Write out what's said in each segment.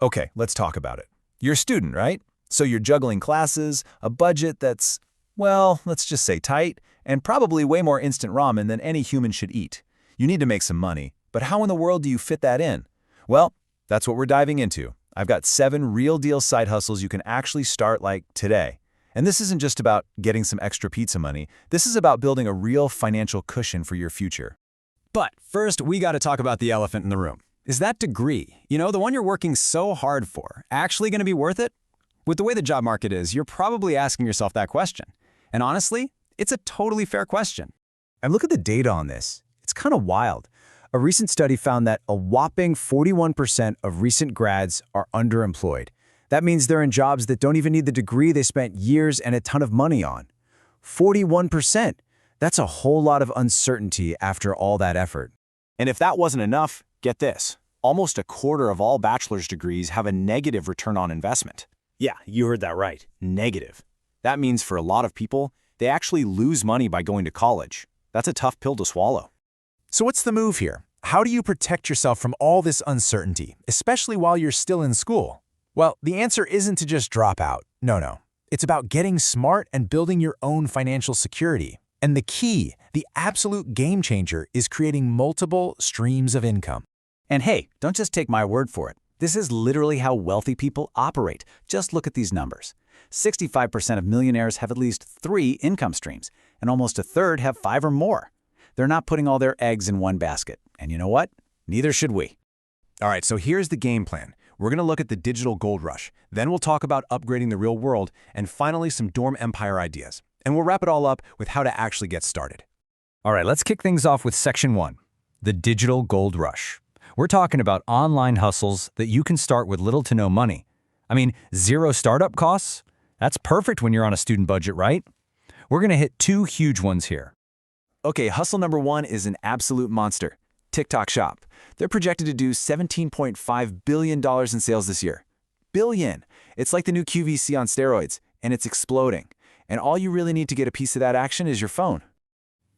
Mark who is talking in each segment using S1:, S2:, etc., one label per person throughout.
S1: Okay, let's talk about it. You're a student, right? So you're juggling classes, a budget that's, well, let's just say tight, and probably way more instant ramen than any human should eat. You need to make some money, but how in the world do you fit that in? Well, that's what we're diving into. I've got 7 real-deal side hustles you can actually start like today. And this isn't just about getting some extra pizza money. This is about building a real financial cushion for your future.
S2: But first, we got to talk about the elephant in the room. Is that degree, the one you're working so hard for, actually going to be worth it? With the way the job market is, you're probably asking yourself that question. And honestly, it's a totally fair question.
S3: And look at the data on this. It's kind of wild. A recent study found that a whopping 41% of recent grads are underemployed. That means they're in jobs that don't even need the degree they spent years and a ton of money on. 41%. That's a whole lot of uncertainty after all that effort.
S4: And if that wasn't enough, get this. Almost a quarter of all bachelor's degrees have a negative return on investment. Yeah, you heard that right. Negative. That means for a lot of people, they actually lose money by going to college. That's a tough pill to swallow.
S3: So what's the move here? How do you protect yourself from all this uncertainty, especially while you're still in school? Well, the answer isn't to just drop out. No. It's about getting smart and building your own financial security. And the key, the absolute game changer, is creating multiple streams of income.
S2: And hey, don't just take my word for it. This is literally how wealthy people operate. Just look at these numbers. 65% of millionaires have at least 3 income streams, and almost a third have 5 or more. They're not putting all their eggs in one basket. And you know what? Neither should we.
S3: All right, so here's the game plan. We're going to look at the digital gold rush. Then we'll talk about upgrading the real world, and finally some dorm empire ideas. And we'll wrap it all up with how to actually get started.
S1: All right, let's kick things off with Section 1, the digital gold rush. We're talking about online hustles that you can start with little to no money. I mean, 0 startup costs? That's perfect when you're on a student budget, right? We're going to hit 2 huge ones here.
S4: Okay, hustle number 1 is an absolute monster. TikTok Shop. They're projected to do $17.5 billion in sales this year. Billion! It's like the new QVC on steroids, and it's exploding. And all you really need to get a piece of that action is your phone.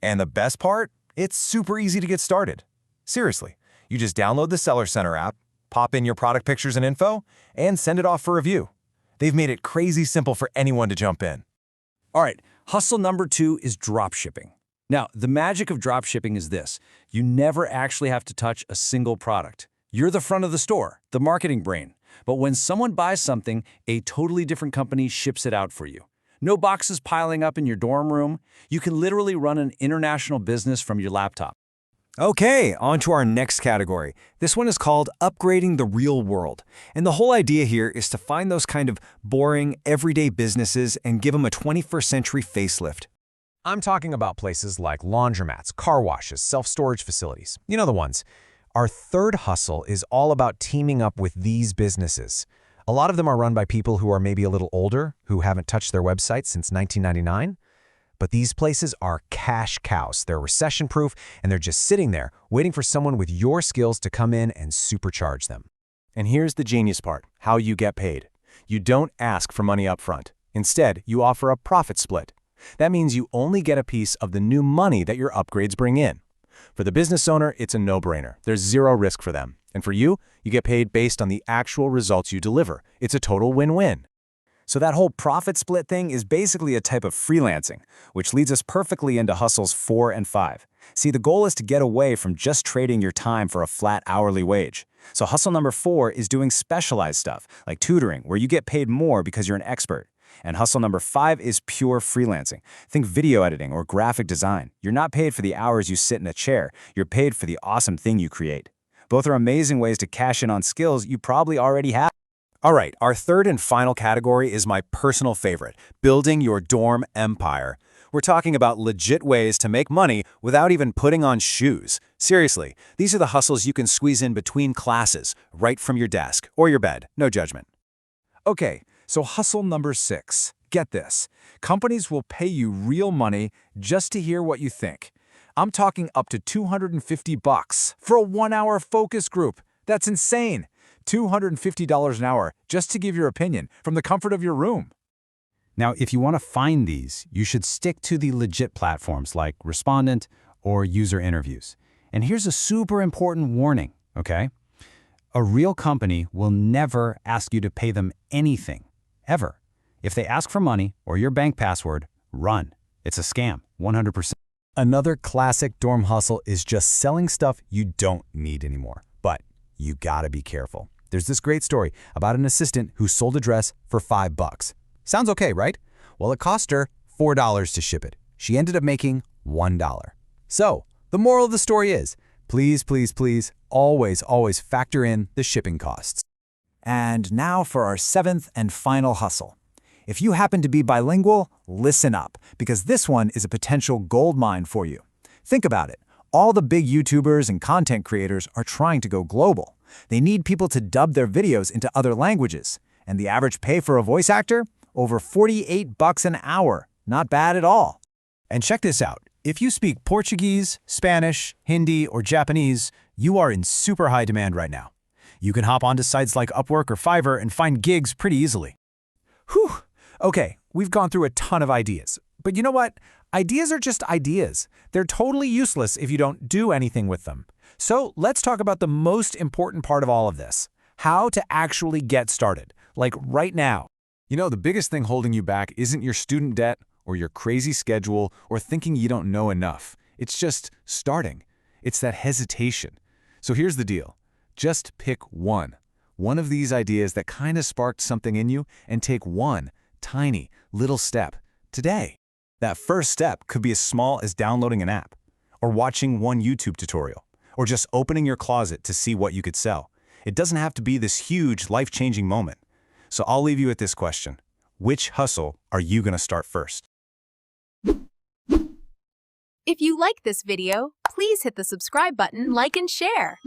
S3: And the best part? It's super easy to get started. Seriously, you just download the Seller Center app, pop in your product pictures and info, and send it off for review. They've made it crazy simple for anyone to jump in.
S2: All right, hustle number 2 is dropshipping. Now, the magic of dropshipping is this. You never actually have to touch a single product. You're the front of the store, the marketing brain. But when someone buys something, a totally different company ships it out for you. No boxes piling up in your dorm room. You can literally run an international business from your laptop.
S1: Okay, on to our next category. This one is called upgrading the real world. And the whole idea here is to find those kind of boring, everyday businesses and give them a 21st century facelift.
S3: I'm talking about places like laundromats, car washes, self-storage facilities. You know the ones. Our third hustle is all about teaming up with these businesses. A lot of them are run by people who are maybe a little older, who haven't touched their website since 1999. But these places are cash cows. They're recession-proof, and they're just sitting there, waiting for someone with your skills to come in and supercharge them.
S4: And here's the genius part, how you get paid. You don't ask for money up front. Instead, you offer a profit split. That means you only get a piece of the new money that your upgrades bring in. For the business owner, it's a no-brainer. There's 0 risk for them. And for you, you get paid based on the actual results you deliver. It's a total win-win.
S2: So that whole profit split thing is basically a type of freelancing, which leads us perfectly into hustles 4 and 5. See, the goal is to get away from just trading your time for a flat hourly wage. So hustle number 4 is doing specialized stuff, like tutoring, where you get paid more because you're an expert. And hustle number 5 is pure freelancing. Think video editing or graphic design. You're not paid for the hours you sit in a chair. You're paid for the awesome thing you create. Both are amazing ways to cash in on skills you probably already have.
S1: All right, our third and final category is my personal favorite, building your dorm empire. We're talking about legit ways to make money without even putting on shoes. Seriously, these are the hustles you can squeeze in between classes, right from your desk or your bed, no judgment.
S3: Okay, so hustle number 6. Get this. Companies will pay you real money just to hear what you think. I'm talking up to $250 for a 1-hour focus group. That's insane. $250 an hour just to give your opinion from the comfort of your room.
S2: Now, if you want to find these, you should stick to the legit platforms like Respondent or User Interviews. And here's a super important warning, okay? A real company will never ask you to pay them anything, ever. If they ask for money or your bank password, run. It's a scam, 100%.
S4: Another classic dorm hustle is just selling stuff you don't need anymore. But you gotta be careful. There's this great story about an assistant who sold a dress for $5. Sounds okay, right? Well, it cost her $4 to ship it. She ended up making $1. So, the moral of the story is, please, please, please, always factor in the shipping costs.
S1: And now for our 7th and final hustle. If you happen to be bilingual, listen up, because this one is a potential gold mine for you. Think about it. All the big YouTubers and content creators are trying to go global. They need people to dub their videos into other languages. And the average pay for a voice actor? Over $48 an hour. Not bad at all.
S4: And check this out. If you speak Portuguese, Spanish, Hindi, or Japanese, you are in super high demand right now. You can hop onto sites like Upwork or Fiverr and find gigs pretty easily.
S1: Whew. Okay, we've gone through a ton of ideas. But you know what? Ideas are just ideas. They're totally useless if you don't do anything with them. So let's talk about the most important part of all of this. How to actually get started. Like right now.
S4: You know, the biggest thing holding you back isn't your student debt or your crazy schedule or thinking you don't know enough. It's just starting. It's that hesitation. So here's the deal. Just pick one of these ideas that kind of sparked something in you, and take one tiny little step today. That first step could be as small as downloading an app, or watching one YouTube tutorial, or just opening your closet to see what you could sell. It doesn't have to be this huge, life-changing moment. So I'll leave you with this question. Which hustle are you going to start first?
S5: If you like this video, please hit the subscribe button, like, and share.